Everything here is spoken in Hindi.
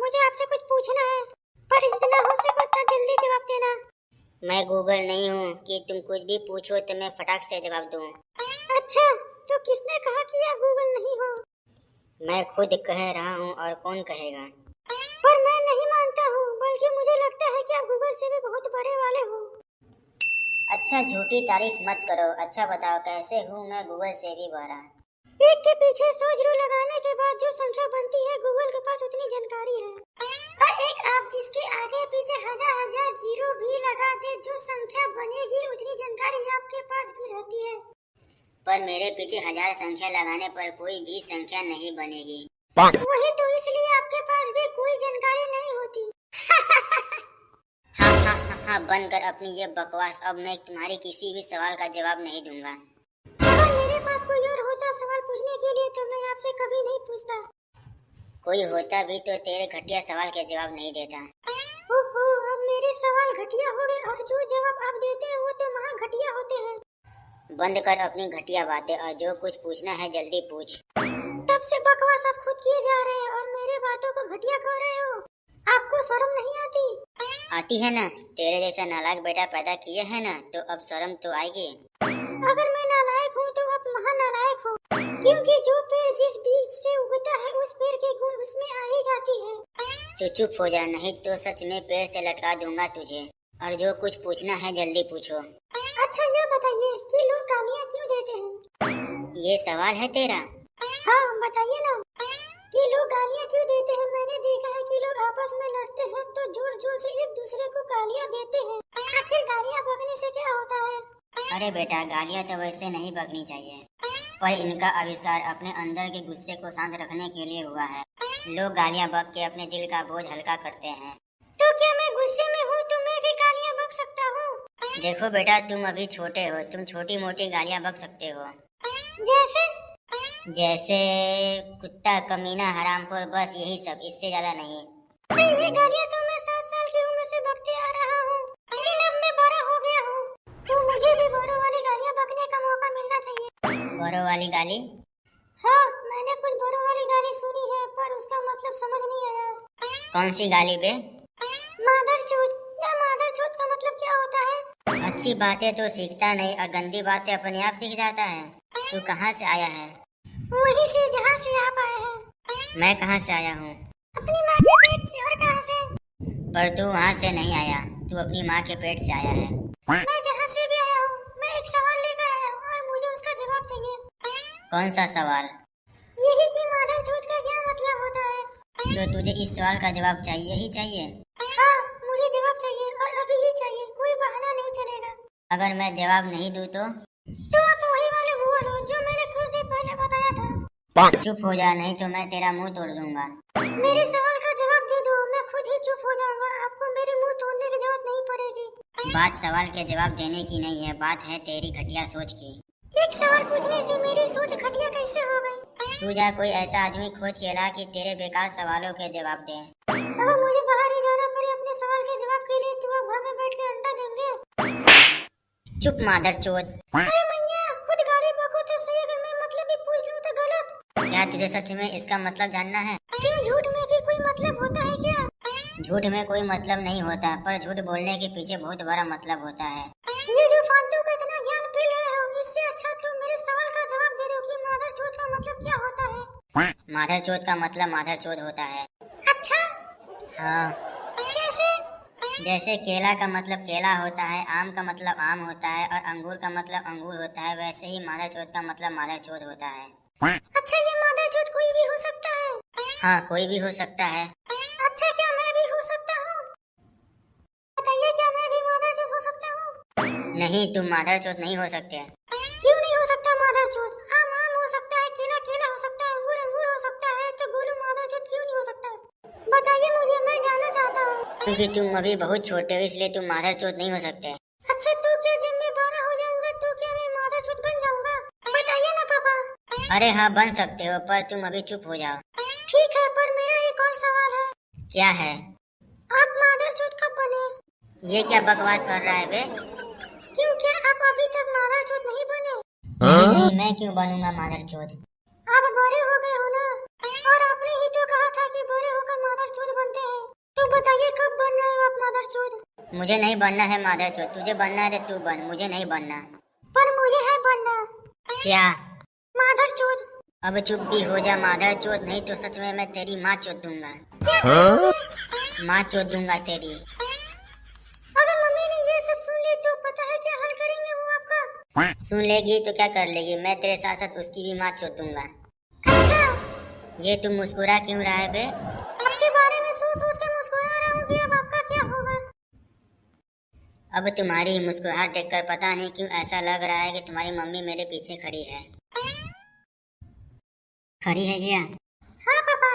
मुझे आपसे कुछ पूछना है, पर जितना हो सके उतना जल्दी जवाब देना। मैं गूगल नहीं हूँ कि तुम कुछ भी पूछो तो मैं फटाक से जवाब दूँ। अच्छा, तो किसने कहा कि आप गूगल नहीं हो? मैं खुद कह रहा हूँ और कौन कहेगा। पर मैं नहीं मानता हूँ, बल्कि मुझे लगता है कि आप गूगल से भी बहुत बड़े वाले हो। अच्छा, झूठी तारीफ मत करो। अच्छा बताओ, कैसे हूँ मैं गूगल से भी बड़ा? एक के पीछे 100 जीरो लगाने के बाद जो संख्या बनती है, गूगल के पास उतनी जानकारी है। और एक आप जिसके आगे पीछे हजार हजार जीरो भी लगा दे, जो संख्या बनेगी उतनी जानकारी आपके पास भी रहती है। पर मेरे पीछे हजार संख्या लगाने पर कोई भी संख्या नहीं बनेगी। वही तो, इसलिए आपके पास भी कोई जानकारी नहीं होती। हाँ हाँ हाँ हाँ, बंद कर अपनी ये बकवास। अब मैं तुम्हारे किसी भी सवाल का जवाब नहीं दूंगा। अगर मेरे पास कोई और होता सवाल पूछने के लिए तो मैं आपसे कभी नहीं पूछता। कोई होता भी तो तेरे घटिया सवाल के जवाब नहीं देता। ओहो, अब मेरे सवाल घटिया हो गए और जो जवाब आप देते हैं वो तो महा घटिया होते हैं। बंद कर अपनी घटिया बातें और जो कुछ पूछना है जल्दी पूछ। तब से बकवास आप खुद किए जा रहे हैं और मेरे बातों को घटिया कह रहे हो। आपको शर्म नहीं आती? आती है ना, तेरे जैसा नालायक बेटा पैदा किए है ना, तो अब शर्म तो आएगी। अगर मैं नालायक हूँ तो आप महा नालायक हो, क्योंकि जो पेड़ जिस बीज से उगता है उस पेड़ के गुण उसमें आ ही जाती है। तो चुप हो जा, नहीं तो सच में पेड़ से लटका दूंगा तुझे। और जो कुछ पूछना है जल्दी पूछो। अच्छा, ये बताइए कि लोग गालियाँ क्यों देते हैं? ये सवाल है तेरा? हाँ, बताइए ना कि लोग गालियाँ क्यों देते हैं। मैंने देखा है कि लोग आपस में लड़ते हैं तो जोर जोर से एक दूसरे को गालियाँ देते हैं। आखिर गालियाँ बकने से क्या होता है? अरे बेटा, गालियाँ तो वैसे नहीं बकनी चाहिए, पर इनका आविष्कार अपने अंदर के गुस्से को शांत रखने के लिए हुआ है। लोग गालियाँ बक के अपने दिल का बोझ हल्का करते हैं। तो क्या मैं गुस्से में हूँ तो मैं भी गालियाँ बक सकता हूँ? देखो बेटा, तुम अभी छोटे हो, तुम छोटी मोटी गालियाँ बक सकते हो। जैसे? जैसे कुत्ता, कमीना, हरामखोर, बस यही सब, इससे ज्यादा नहीं। ये गालियाँ तो मैं 7 साल की उम्र से बकते आ रहा हूँ, लेकिन अब मैं बड़ा हो गया हूँ, तो मुझे भी बड़ों वाली गालियाँ बकने का मौका मिलना चाहिए। बड़ों वाली गाली? हाँ, मैंने कुछ बड़ों वाली गाली सुनी है, पर उसका मतलब समझ नहीं आया। कौन सी गाली बे? मादरचोद। या मादरचोद का मतलब क्या होता है? अच्छी बातें तो सीखता नहीं और गंदी बातें अपने आप सीख जाता है। तू कहाँ से आया है? वहीं से जहाँ से आप आए हैं। मैं कहाँ से आया हूँ? अपनी माँ के पेट से। और कहाँ से? पर तू वहाँ से नहीं आया, तू अपनी माँ के पेट से आया है। मैं जहाँ से भी आया हूँ, मैं एक सवाल लेकर आया हूँ और मुझे उसका जवाब चाहिए। कौन सा सवाल? यही कि मादरचोद का क्या मतलब होता है? तो तुझे इस सवाल का जवाब चाहिए ही चाहिए। हाँ, मुझे जवाब चाहिए और अभी ही चाहिए, कोई बहाना नहीं चलेगा। अगर मैं जवाब नहीं दूँ तो? आप वही वाले भूल हो जो मैंने कुछ दिन पहले बताया था। चुप हो जा, नहीं तो मैं तेरा मुंह तोड़ दूंगा। मेरे सवाल का जवाब दे दो, मैं खुद ही चुप हो जाऊंगा, आपको मेरे मुंह तोड़ने की जरूरत नहीं पड़ेगी। बात सवाल के जवाब देने की नहीं है, बात है तेरी घटिया सोच की। एक सवाल पूछने से मेरी सोच घटिया कैसे हो गई? तू जा कोई ऐसा आदमी खोज के ला कि तेरे बेकार सवालों के जवाब दे। अगर मुझे बाहर ही जाना पड़े अपने सवाल के जवाब के लिए तो आप घर में बैठ के अंडा देंगे? चुप मादरचोद। अरे मैया, खुद गाली बको तो सही, अगर मैं मतलब भी पूछ लूं तो गलत। क्या तुझे सच में इसका मतलब जानना है? क्यों, झूठ में भी कोई मतलब होता है क्या? झूठ में कोई मतलब नहीं होता, पर झूठ बोलने के पीछे बहुत बड़ा मतलब होता है। ये जो फालतू का इतना ज्ञान पी रहे हो, इससे अच्छा तुम मेरे सवाल का जवाब दे दो कि मादरचोद का मतलब क्या होता है? मादरचोद का मतलब मादरचोद होता है। अच्छा? हाँ। कैसे? जैसे केला का मतलब केला होता है, आम का मतलब आम होता है और अंगूर का मतलब अंगूर होता है, वैसे ही मादरचोद का मतलब मादरचोद होता है। अच्छा, ये मादरचोद कोई भी हो सकता है? हाँ, कोई भी हो सकता है। अच्छा, क्या मैं भी हो सकता हूँ? बताइए, क्या मैं भी मादरचोद हो सकता हूँ? नहीं, तुम मादरचोद नहीं हो सकते। क्यों नहीं हो सकता मादरचोद? आम आम हो सकता है, केला केला हो सकता है, अंगूर अंगूर हो सकता है, तो गोलू मादरचोद क्यों नहीं हो सकता? बताइए मुझे, मैं जानना चाहता हूँ। क्योंकि तुम अभी बहुत छोटे हो, इसलिए तुम मादरचोद नहीं हो सकते। अच्छा, तो क्या जब मैं बड़ा हो जाऊंगा तो क्या मैं मादरचोद बन जाऊंगा? बताइए ना पापा। अरे हाँ, बन सकते हो, पर तुम अभी चुप हो जाओ। ठीक है, पर मेरा एक और सवाल है। क्या है? आप मादरचोद कब बने? ये क्या बकवास कर रहा है बे? क्यों, क्या आप अभी तक मादरचोद नहीं बने? नहीं नहीं, मैं क्यों बनूंगा मादरचोद? आप बड़े हो गए हो ना, और आपने ही तो कहा था कि बड़े होकर मादरचोद बनते मुझे नहीं बनना है माधरचोद, तुझे बनना है तो तू बन, मुझे नहीं बनना। पर मुझे है बनना। क्या? माधरचोद। अब चुप भी हो जा माधरचोद, नहीं तो सच में मैं तेरी माँ चोद दूंगा। माँ चोद दूंगा तेरी। अगर मम्मी ने ये सब सुन ली तो पता है क्या हाल करेंगे वो आपका। सुन लेगी तो क्या कर लेगी, मैं तेरे साथ साथ उसकी भी माँ चोद दूंगा। अच्छा। ये तू मुस्कुरा क्यों रहा है बे? आपके बारे में सोच सोच के मुस्कुरा रहा हूँ कि अब आपका क्या होगा। अब तुम्हारी मुस्कुराहट देखकर पता नहीं क्यों ऐसा लग रहा है कि तुम्हारी मम्मी मेरे पीछे खड़ी है। खड़ी है क्या? हाँ पापा।